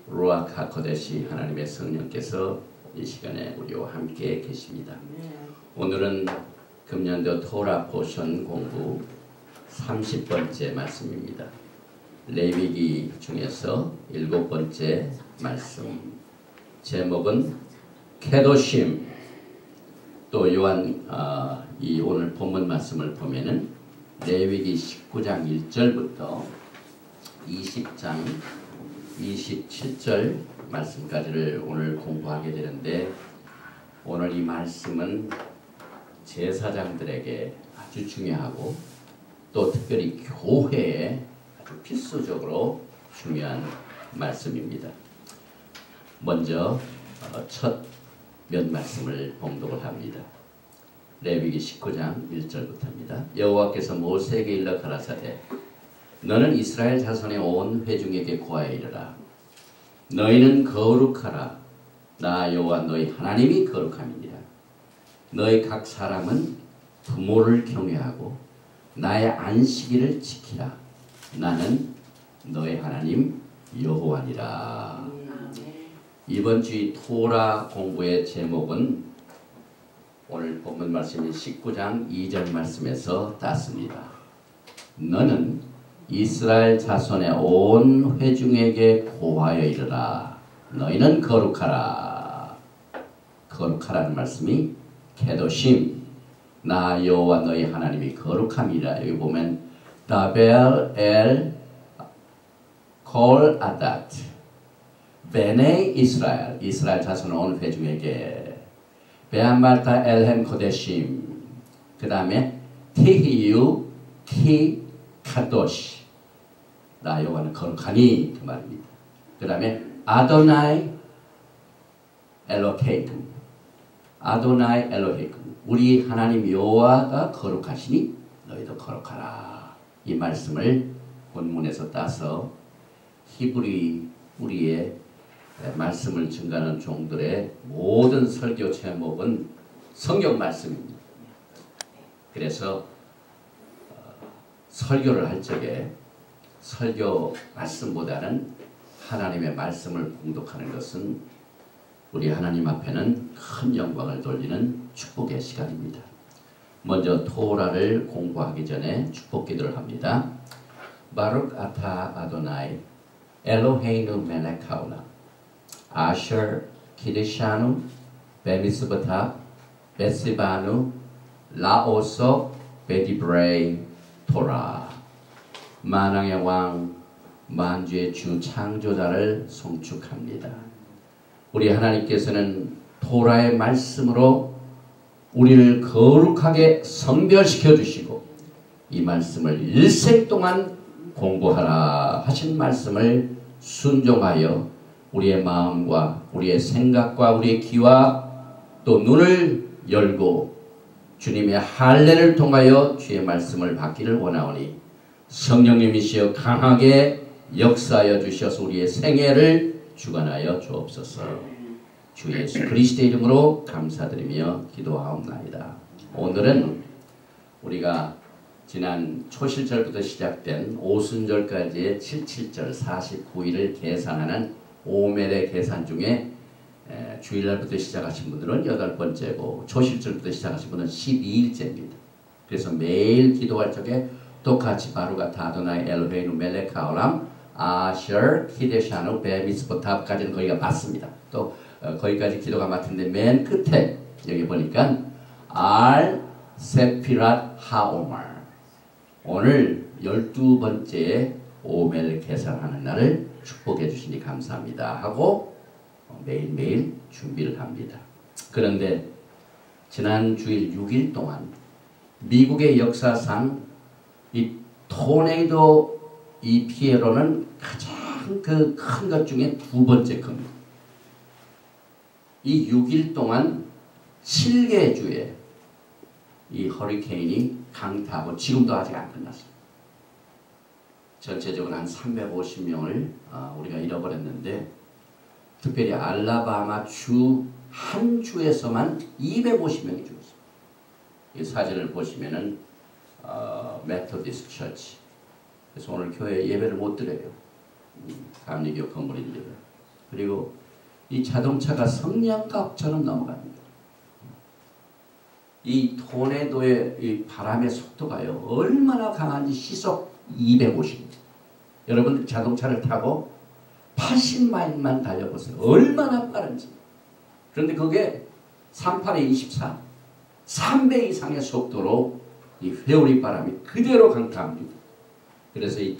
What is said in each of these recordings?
루아크 하코데시 하나님의 성령께서 이 시간에 우리와 함께 계십니다. 오늘은 금년도 토라 포션 공부 30번째 말씀입니다. 레위기 중에서 7번째 말씀. 제목은 케도심. 또 요한 이 오늘 본문 말씀을 보면은 레위기 19장 1절부터 20장 27절 말씀까지를 오늘 공부하게 되는데, 오늘 이 말씀은 제사장들에게 아주 중요하고 또 특별히 교회에 아주 필수적으로 중요한 말씀입니다. 먼저 첫 몇 말씀을 봉독을 합니다. 레위기 19장 1절부터입니다. 여호와께서 모세에게 일러 가라사대 너는 이스라엘 자손의 온 회중에게 고하여 이르라. 너희는 거룩하라. 나 여호와 너희 하나님이 거룩함이니라. 너희 각 사람은 부모를 경외하고 나의 안식일을 지키라. 나는 너희 하나님 여호와니라. 이번 주의 토라 공부의 제목은 오늘 본문 말씀인 19장 2절 말씀에서 땄습니다. 너는 이스라엘 자손의 온 회중에게 고하여 이르라. 너희는 거룩하라. 거룩하라는 말씀이 케도심, 나 여호와 너희 하나님이 거룩함이라. 여기 보면 다벨 엘 콜 아닷 베네 이스라엘, 이스라엘 자손 온 회중에게 베안말타 엘헨 코데심, 그 다음에 티히유 티 카도시, 나 여호와는 거룩하니, 그 말입니다. 그 다음에 아도나이 엘로케이금, 아도나이 엘로케이금, 우리 하나님 여호와가 거룩하시니 너희도 거룩하라. 이 말씀을 본문에서 따서 히브리 우리의 말씀을 증가하는 종들의 모든 설교 제목은 성경 말씀입니다. 그래서 설교를 할 적에 설교 말씀보다는 하나님의 말씀을 봉독하는 것은 우리 하나님 앞에는 큰 영광을 돌리는 축복의 시간입니다. 먼저 토라를 공부하기 전에 축복 기도를 합니다. 바룩 아타 아도나이 엘로헤이누 멜렉하우나 아셔 키데샤누 베미스바타 베시바누 라오소 베디브레이 토라. 만왕의 왕 만주의 주 창조자를 송축합니다. 우리 하나님께서는 토라의 말씀으로 우리를 거룩하게 성별시켜 주시고 이 말씀을 일생 동안 공부하라 하신 말씀을 순종하여 우리의 마음과 우리의 생각과 우리의 귀와 또 눈을 열고 주님의 할례를 통하여 주의 말씀을 받기를 원하오니 성령님이시여 강하게 역사하여 주셔서 우리의 생애를 주관하여 주옵소서. 주 예수 그리스도의 이름으로 감사드리며 기도하옵나이다. 오늘은 우리가 지난 초실절부터 시작된 오순절까지의 77절 49일을 계산하는 오멜의 계산 중에 주일날부터 시작하신 분들은 8번째고 초실절부터 시작하신 분은 12일째입니다. 그래서 매일 기도할 적에 똑같이 바루가타 아도나이 엘로헤이누 멜렉하오람 아셔 키데샤누 베미스보탑까지는 거기가 맞습니다. 또 거기까지 기도가 맞는데 맨 끝에 여기 보니까 알 세피랏 하오말, 오늘 12번째 오멜 계산하는 날을 축복해 주시니 감사합니다 하고 매일매일 준비를 합니다. 그런데 지난 주일 6일 동안 미국의 역사상 이 토네이도 이 피해로는 가장 그 큰 것 중에 2번째 겁니다. 이 6일 동안 7개 주에 이 허리케인이 강타하고 지금도 아직 안 끝났습니다. 전체적으로 한 350명을 우리가 잃어버렸는데, 특별히 알라바마 주 한 주에서만 250명이 죽었습니다. 이 사진을 보시면은 메토디스트 처치. 그래서 오늘 교회 예배를 못 드려요. 감리교 건물인데요. 그리고 이 자동차가 성냥갑처럼 넘어갑니다. 이 토네도의 이 바람의 속도가요, 얼마나 강한지 시속 250. 여러분 자동차를 타고 80마일만 달려보세요. 얼마나 빠른지. 그런데 그게 38에 24, 3배 이상의 속도로 이 회오리 바람이 그대로 강타합니다. 그래서 이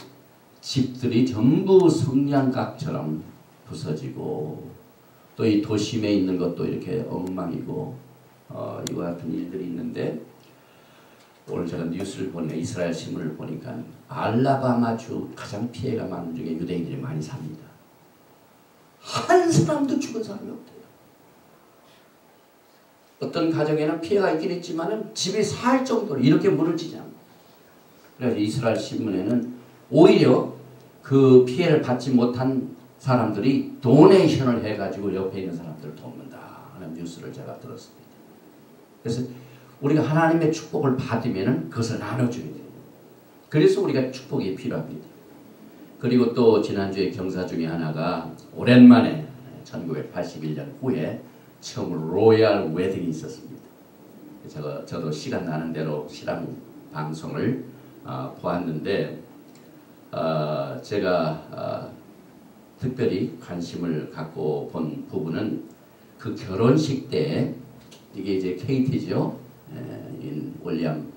집들이 전부 성냥갑처럼 부서지고, 또 이 도심에 있는 것도 이렇게 엉망이고, 이와 같은 일들이 있는데, 오늘 제가 뉴스를 보니까, 이스라엘 신문을 보니까 알라바마주 가장 피해가 많은 중에 유대인들이 많이 삽니다. 한 사람도 죽은 사람이 없대요. 어떤 가정에는 피해가 있긴 있지만 집이 살 정도로 이렇게 무너지지 않고, 그래서 이스라엘 신문에는 오히려 그 피해를 받지 못한 사람들이 도네이션을 해가지고 옆에 있는 사람들을 돕는다 하는 뉴스를 제가 들었습니다. 그래서 우리가 하나님의 축복을 받으면 그것을 나눠줘야 돼요. 그래서 우리가 축복이 필요합니다. 그리고 또 지난주에 경사 중에 하나가 오랜만에 1981년 후에 처음으로 로얄 웨딩이 있었습니다. 저도 시간 나는 대로 신앙 방송을 보았는데, 제가 특별히 관심을 갖고 본 부분은 그 결혼식 때, 이게 이제 케이티죠. 윌리엄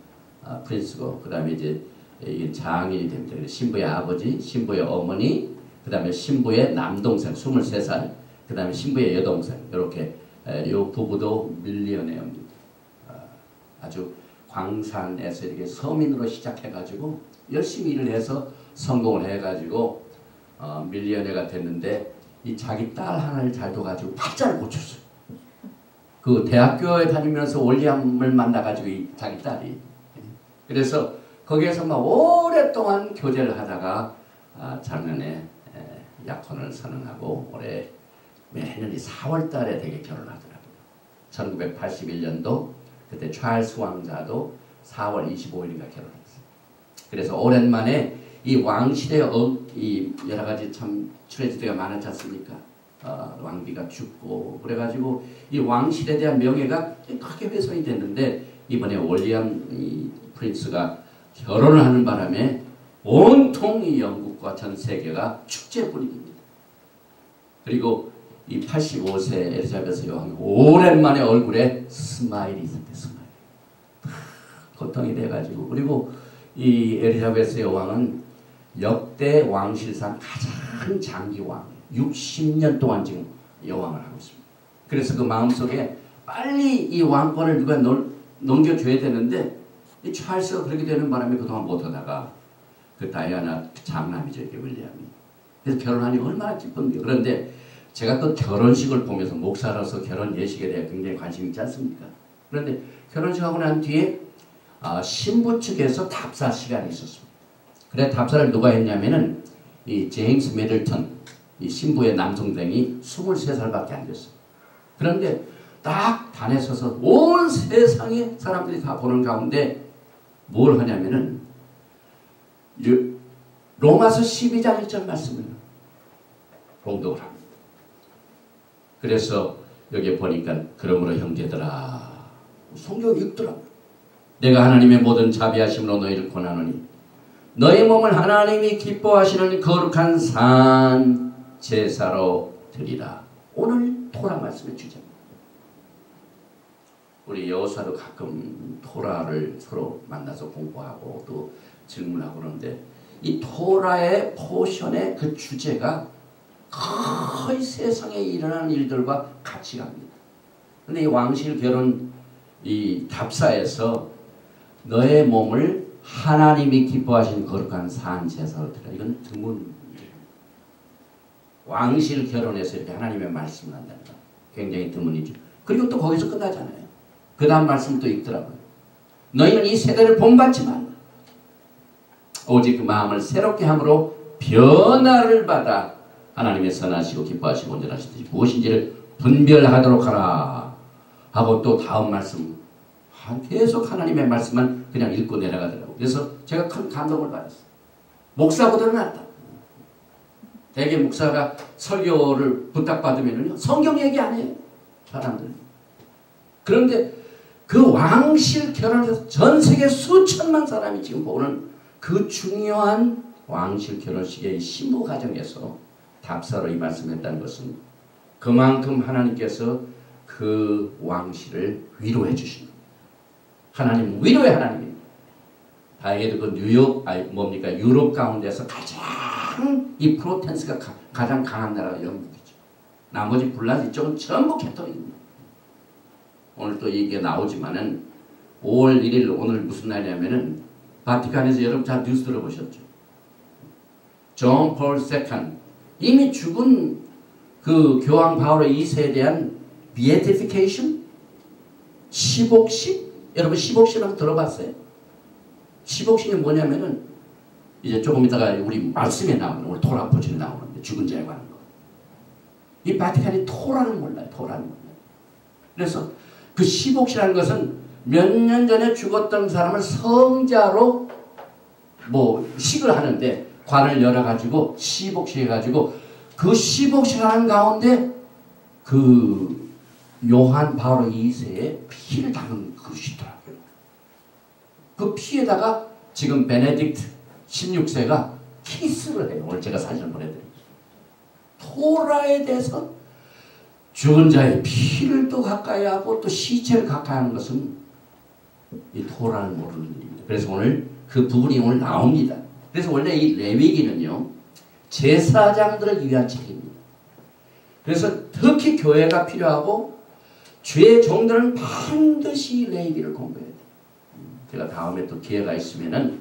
프린스고, 그 다음에 이제 이게 장인이 됩니다. 신부의 아버지, 신부의 어머니, 그 다음에 신부의 남동생 23살, 그 다음에 신부의 여동생, 이렇게 이 부부도 밀리언웨어입니다. 아주 광산에서 이렇게 서민으로 시작해가지고 열심히 일을 해서 성공을 해가지고 밀리언웨어가 됐는데, 이 자기 딸 하나를 잘 둬가지고 팔자를 고쳤어요. 그 대학교에 다니면서 올리암을 만나가지고 이 자기 딸이, 그래서 거기에서 막 오랫동안 교제를 하다가 작년에 약혼을 선언하고 올해 매년 4월 달에 되게 결혼하더라고요. 1981년도 그때 찰스 왕자도 4월 25일인가 결혼했어요. 그래서 오랜만에 이 왕실의 이 여러 가지 참 트레지드가 많았지 않습니까? 왕비가 죽고 그래가지고 이 왕실에 대한 명예가 크게 훼손이 됐는데, 이번에 윌리엄 이 프린스가 결혼을 하는 바람에 온통 이 영국과 전 세계가 축제 분위기입니다. 그리고 이 85세 엘리자베스 여왕이 오랜만에 얼굴에 스마일이 있었대. 스마일. 고통이 돼가지고, 그리고 이 엘리자베스 여왕은 역대 왕실상 가장 장기 왕, 60년 동안 지금 여왕을 하고 있습니다. 그래서 그 마음속에 빨리 이 왕권을 누가 넘겨줘야 되는데, 이 찰스가 그렇게 되는 바람에 그동안 못하다가 그 다이아나 장남이죠, 이게 윌리엄이. 그래서 결혼하니 얼마나 기쁜데요. 그런데 제가 또 결혼식을 보면서 목사로서 결혼 예식에 대해 굉장히 관심이 있지 않습니까? 그런데 결혼식하고 난 뒤에 신부 측에서 답사 시간이 있었습니다. 그래 답사를 누가 했냐면은 이 제임스 미들턴, 이 신부의 남동생이 23살밖에 안 됐어요. 그런데 딱 단에 서서 온 세상의 사람들이 다 보는 가운데 뭘 하냐면은 로마서 12장 1절 말씀을 봉독을 합니다. 그래서 여기 보니까 그러므로 형제들아, 성경이 읽더라고요. 내가 하나님의 모든 자비하심으로 너희를 권하노니 너희 몸을 하나님이 기뻐하시는 거룩한 산 제사로 드리라. 오늘 토라 말씀의 주제입니다. 우리 여호수아도 가끔 토라를 서로 만나서 공부하고 또 질문하고 그러는데, 이 토라의 포션의 그 주제가 거의 세상에 일어나는 일들과 같이 갑니다. 근데 이 왕실 결혼 이 답사에서 너의 몸을 하나님이 기뻐하시는 거룩한 산 제사로 드리라. 이건 드문 일입니다. 왕실 결혼에서 이렇게 하나님의 말씀을 한다는 거 굉장히 드문이죠. 그리고 또 거기서 끝나잖아요. 그 다음 말씀 또 읽더라고요. 너희는 이 세대를 본받지 말라. 오직 그 마음을 새롭게 함으로 변화를 받아 하나님의 선하시고 기뻐하시고 온전하신 뜻이 무엇인지를 분별하도록 하라 하고, 또 다음 말씀 계속 하나님의 말씀만 그냥 읽고 내려가더라고요. 그래서 제가 큰 감동을 받았어요. 목사보다는 낫다. 대개 목사가 설교를 부탁받으면요 성경 얘기 안 해요 사람들. 그런데 그 왕실 결혼에서 전 세계 수천만 사람이 지금 보는 그 중요한 왕실 결혼식의 신부 과정에서 답사로 이 말씀했다는 것은 그만큼 하나님께서 그 왕실을 위로해 주신 겁니다. 하나님 위로의 하나님입니다. 다행히도 그 유럽 가운데서 가장 이 프로텐스가 가장 강한 나라가 영국이죠. 나머지 불란 이쪽은 전부 캐톨릭입니다. 오늘 또 이게 나오지만은 5월 1일 오늘 무슨 날이냐면은 바티칸에서 여러분 잘 뉴스 들어보셨죠? 존 폴 세컨 이미 죽은 그 교황 바오로 2세에 대한 비에티피케이션 10옥신 여러분 10옥신 한번 들어봤어요? 10옥신이 뭐냐면은 이제 조금 이따가 우리 말씀에 나오는 우리 토라 포진에 나오는데 죽은 자에 관한 거. 이 바티칸이 토라를 몰라요. 토라를 몰라요. 그래서 그 10옥이라는 것은 몇 년 전에 죽었던 사람을 성자로 뭐 식을 하는데 관을 열어가지고 10옥씩 해가지고 그 10옥씩 하는 가운데 그 요한 바오로 2세의 피를 담은 그릇이더라고요. 그 피에다가 지금 베네딕트 16세가 키스를 해요. 오늘 제가 사진을 보내드립니다. 토라에 대해서 죽은 자의 피를 또 가까이 하고 또 시체를 가까이 하는 것은 이 토라를 모르는 일입니다. 그래서 오늘 그 부분이 오늘 나옵니다. 그래서 원래 이 레위기는요 제사장들을 위한 책입니다. 그래서 특히 교회가 필요하고 죄 종들은 반드시 레위기를 공부해야 돼요. 제가 다음에 또 기회가 있으면은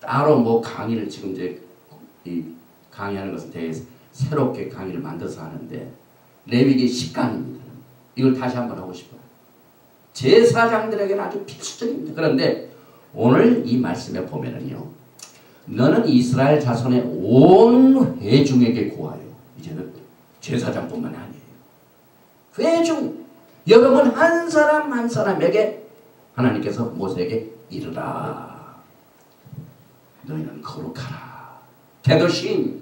따로 뭐 강의를 지금 이제 이 강의하는 것은 되게 새롭게 강의를 만들어서 하는데 레위기 10강입니다. 이걸 다시 한번 하고 싶어요. 제사장들에게는 아주 필수적입니다. 그런데 오늘 이 말씀에 보면은요. 너는 이스라엘 자손의 온 회중에게 고하여. 이제는 제사장뿐만 아니에요. 회중. 여러분 한 사람 한 사람에게 하나님께서 모세에게 이르라. 너희는 거룩하라. kedoshim.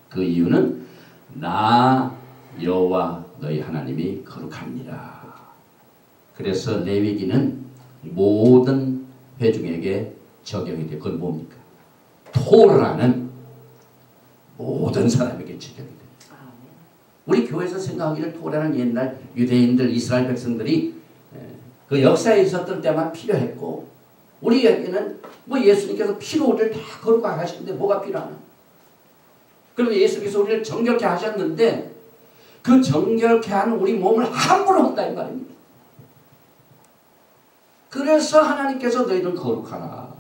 그 이유는 나 여호와 너희 하나님이 거룩합니다. 그래서 레위기는 모든 회중에게 적용이 돼요. 그건 뭡니까? 토라는 모든 사람에게 적용이 돼요. 우리 교회에서 생각하기를 토라는 옛날 유대인들 이스라엘 백성들이 그 역사에 있었던 때만 필요했고 우리에게는 뭐 예수님께서 피로 우리를 다 거룩하게 하시는데 뭐가 필요하나? 그러면 예수께서 우리를 정결케 하셨는데 그 정결케 하는 우리 몸을 함부로 한다 이 말입니다. 그래서 하나님께서 너희는 거룩하라.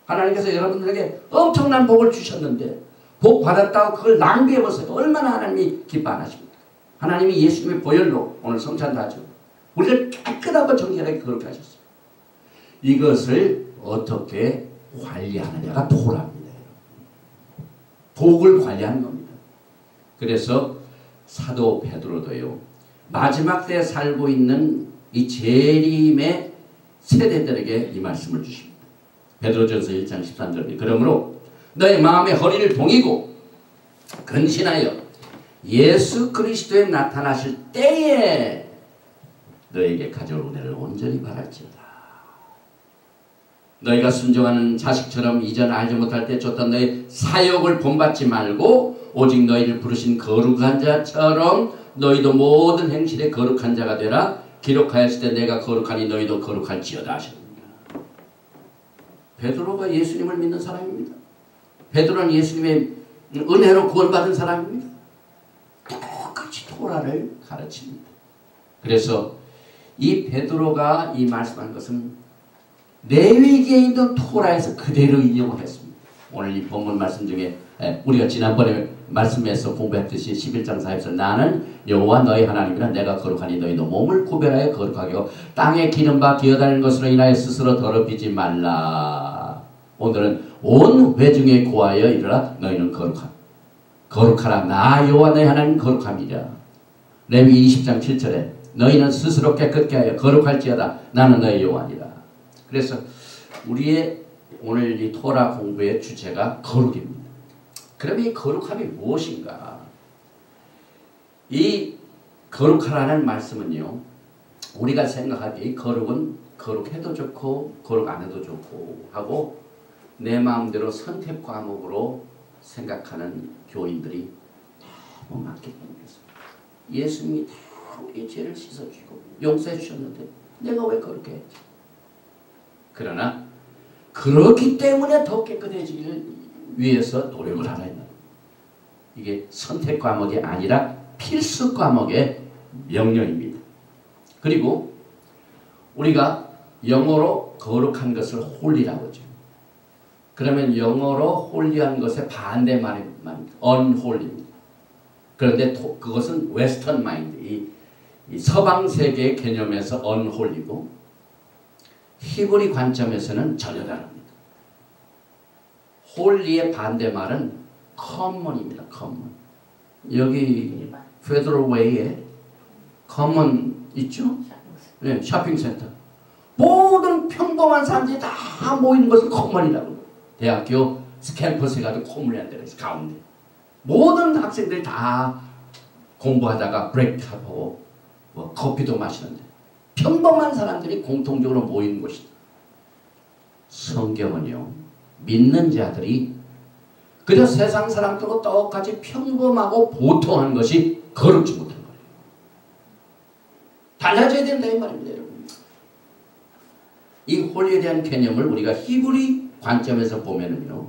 하나님께서 여러분들에게 엄청난 복을 주셨는데 복 받았다고 그걸 낭비해보세요. 얼마나 하나님이 기뻐 안 하십니까? 하나님이 예수님의 보혈로 오늘 성찬도 하죠. 우리를 깨끗하고 정결하게 거룩하게 하셨어요. 이것을 어떻게 관리하느냐가 토라입니다. 복을 관리하는 겁니다. 그래서 사도 베드로도요. 마지막 때에 살고 있는 이 재림의 세대들에게 이 말씀을 주십니다. 베드로전서 1장 13절에 그러므로 너의 마음의 허리를 동이고 근신하여 예수 그리스도에 나타나실 때에 너에게 가져올 은혜를 온전히 바랄지어다. 너희가 순종하는 자식처럼 이전 알지 못할 때 줬던 너희 사욕을 본받지 말고 오직 너희를 부르신 거룩한 자처럼 너희도 모든 행실에 거룩한 자가 되라. 기록하였을 때 내가 거룩하니 너희도 거룩할지어다 하십니다. 베드로가 예수님을 믿는 사람입니다. 베드로는 예수님의 은혜로 구원받은 사람입니다. 똑같이 토라를 가르칩니다. 그래서 이 베드로가 이 말씀한 것은 레위기에 있는 토라에서 그대로 인용을 했습니다. 오늘 이 본문 말씀 중에 우리가 지난번에 말씀에서 공부했듯이 11장 4절에서 나는 여호와 너희 하나님이라 내가 거룩하니 너희도 몸을 구별하여 거룩하게 하고 땅에 기는 바 기어다니는 것으로 인하여 스스로 더럽히지 말라. 오늘은 온 회중에 고하여 이르라. 너희는 거룩하라. 나 여호와 너희 하나님 거룩함이라. 레위기 20장 7절에 너희는 스스로 깨끗게 하여 거룩할지어다. 나는 너희 여호와니라. 그래서 우리의 오늘 이 토라 공부의 주제가 거룩입니다. 그러면 이 거룩함이 무엇인가? 이 거룩하라는 말씀은요, 우리가 생각하기에 거룩은 거룩해도 좋고 거룩 안 해도 좋고 하고 내 마음대로 선택 과목으로 생각하는 교인들이 너무 많기 때문이었습니다. 예수님이 다 우리의 죄를 씻어주시고 용서해 주셨는데 내가 왜 그렇게 했지? 그러나 그렇기 때문에 더 깨끗해지기를 위해서 노력을 하라 했나? 이게 선택 과목이 아니라 필수 과목의 명령입니다. 그리고 우리가 영어로 거룩한 것을 홀리라고 하죠. 그러면 영어로 홀리한 것의 반대 말이만 unholy입니다. 그런데 그것은 웨스턴 마인드, 이 서방 세계의 개념에서 unholy고 히브리 관점에서는 전혀 다릅니다. 홀리의 반대 말은 common입니다. common. 여기 Federal Way에 common 있죠? 네, 쇼핑센터. 모든 평범한 사람들이 다 모이는 것을 common이라고 해요. 대학교 캠퍼스에 가도 커뮤니한 데가 있어, 가운데. 모든 학생들이 다 공부하다가 브레이크하고 뭐 커피도 마시는데 평범한 사람들이 공통적으로 모이는 곳이다. 성경은요, 믿는 자들이 그저 세상 사람들과 똑같이 평범하고 보통한 것이 거룩지 못한 거예요. 달라져야 된다 이 말입니다, 여러분. 이 홀리에 대한 개념을 우리가 히브리 관점에서 보면은요,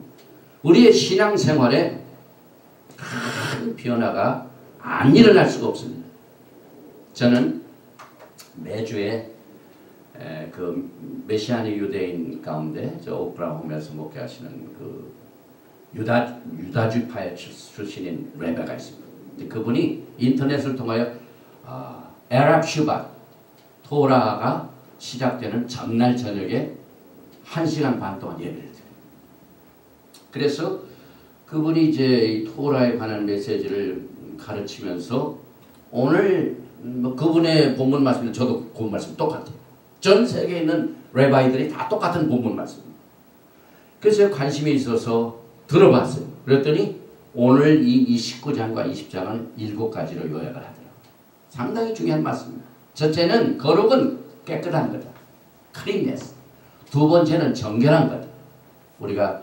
우리의 신앙생활에 큰 변화가 안 일어날 수가 없습니다. 저는 매주에 그 메시아닉 유대인 가운데 저 오클라호마에서 목회하시는 그 유다주파의 출신인 레베가 있습니다. 그분이 인터넷을 통하여 에랍 슈바 토라가 시작되는 전날 저녁에 1시간 반 동안 예배를 드려요. 그래서 그분이 이제 이 토라에 관한 메시지를 가르치면서 오늘 뭐 그분의 본문 말씀은 저도 그 말씀 똑같아요. 전 세계에 있는 레바이들이 다 똑같은 본문 말씀입니다. 그래서 관심이 있어서 들어봤어요. 그랬더니 오늘 이 19장과 20장은 7가지로 요약을 하더라고요. 상당히 중요한 말씀입니다. 첫째는 거룩은 깨끗한 거다. cleanness. 두 번째는 정결한 거다. 우리가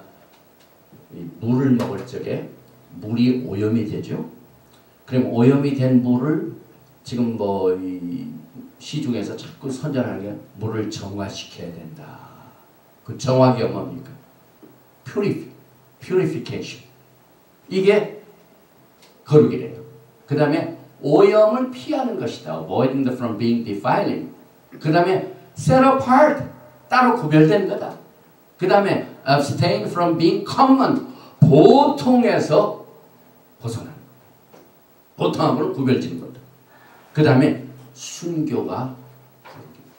물을 먹을 적에 물이 오염이 되죠. 그럼 오염이 된 물을 지금 뭐 이 시중에서 자꾸 선전하는 게 물을 정화시켜야 된다. 그 정화기가 뭡니까? purification. 이게 거룩이래요. 그 다음에 오염을 피하는 것이다. avoiding from being defiling. 그 다음에 set apart. 따로 구별된 거다. 그 다음에 abstain from being common. 보통에서 벗어나는 거다. 보통하고는 구별진 거다. 그 다음에 순교가 거룩입니다.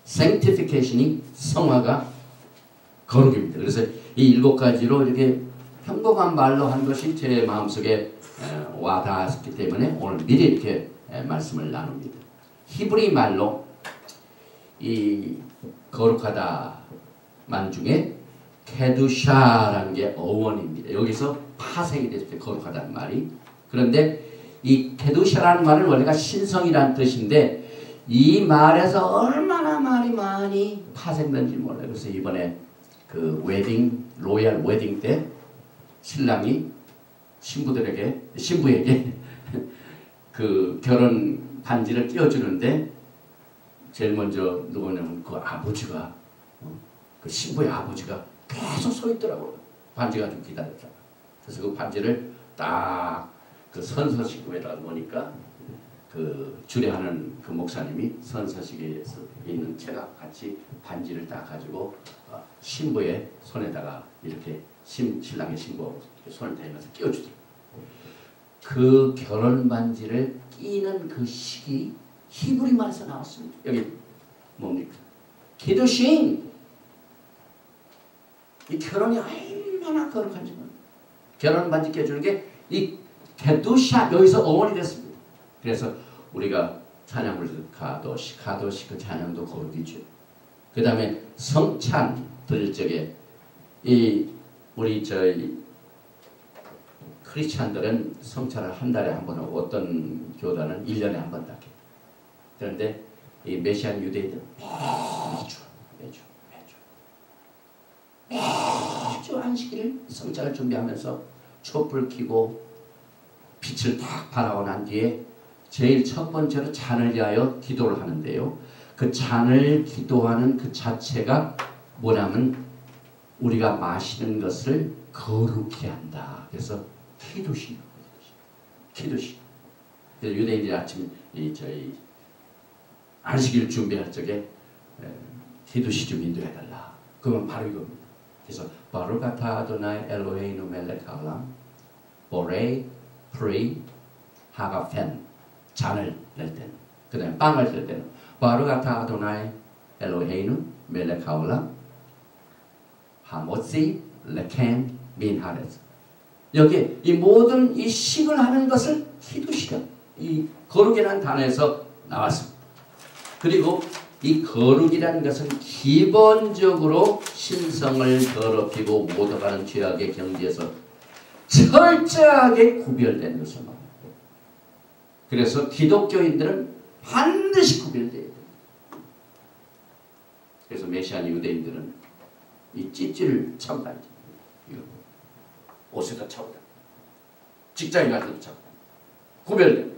sanctification이 성화가 거룩입니다. 그래서 이 7가지로 이렇게 평범한 말로 한 것이 제 마음속에 와닿았기 때문에 오늘 미리 이렇게 말씀을 나눕니다. 히브리 말로 이 거룩하다만 중에 케두샤라는 게 어원입니다. 여기서 파생이 됐을 때 거룩하다는 말이. 그런데 이 케두샤라는 말은 원래가 신성이라는 뜻인데 이 말에서 얼마나 말이 많이 파생된지 몰라요. 그래서 이번에 그 웨딩, 로얄 웨딩 때 신랑이 신부에게 그 결혼 반지를 띄워주는데 제일 먼저 누구냐면 그 아버지가 그 신부의 아버지가 계속 서 있더라고요. 반지 가지고 기다렸다가. 그래서 그 반지를 딱 그 선서식구에다가 놓으니까 그 주례하는 그 목사님이 선서식에 있는 제가 같이 반지를 딱 가지고 신부의 손에다가 이렇게 신랑의 신부 손을 대면서 끼워주더라고요. 그 결혼 반지를 끼는 그 시기 히브리 말에서 나왔습니다. 여기 뭡니까? 키두신. 이 결혼이 얼마나 거룩한지 결혼 반지 껴주는 게 이 케두샤 여기서 어원이 됐습니다. 그래서 우리가 찬양을 가도시 그 찬양도 거룩이죠. 그 다음에 성찬 드릴 적에 이 우리 저희 크리스찬들은 성찬을 한 달에 한 번 하고 어떤 교단은 1년에 한 번 딱 해요. 그런데 이 메시안 유대인들은 매주 안식일 성찬을 준비하면서 촛불 켜고 빛을 딱 발하고 난 뒤에 제일 첫 번째로 잔을 위하여 기도를 하는데요. 그 잔을 기도하는 그 자체가 뭐냐면 우리가 마시는 것을 거룩히 한다. 그래서 키두시. 그래서 유대인들이 아침 저희 안식일 준비할 적에 키두시 좀 인도해달라. 그러면 바로 이겁니다. 그래서 바루가타 아도나이 엘로헤이누 멜렉 하람 보레이 프리 하가펜 잔을 낼 때는 그 다음에 빵을 뗄 때는 바루가타 아도나이 엘로헤이누 멜렉 하람 하모시 레켄 민하레스 여기 이 모든 이 식을 하는 것을 키두시라 이 거룩이라는 단어에서 나왔습니다. 그리고 이 거룩이라는 것은 기본적으로 신성을 더럽히고 묻어가는 죄악의 경지에서 철저하게 구별된 것을 말합니다. 그래서 기독교인들은 반드시 구별돼야 돼요. 그래서 메시안 유대인들은 이 찌찌를 차고 다니죠. 옷에다 차고 다니죠. 직장에 갈 때도 차고 다니죠. 구별됩니다.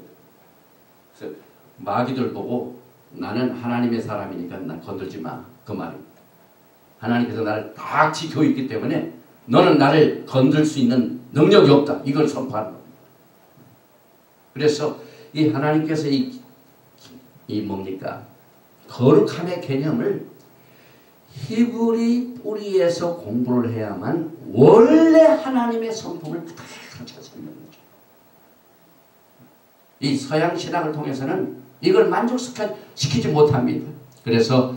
그래서 마귀들 보고 나는 하나님의 사람이니까 나 건들지 마. 그 말입니다. 하나님께서 나를 딱 지키고 있기 때문에 너는 나를 건들 수 있는 능력이 없다. 이걸 선포하는 겁니다. 그래서 이 하나님께서 이 뭡니까? 거룩함의 개념을 히브리 뿌리에서 공부를 해야만 원래 하나님의 성품을 그대로 찾아내는 거죠. 이 서양 신학을 통해서는 이걸 만족시키지 못합니다. 그래서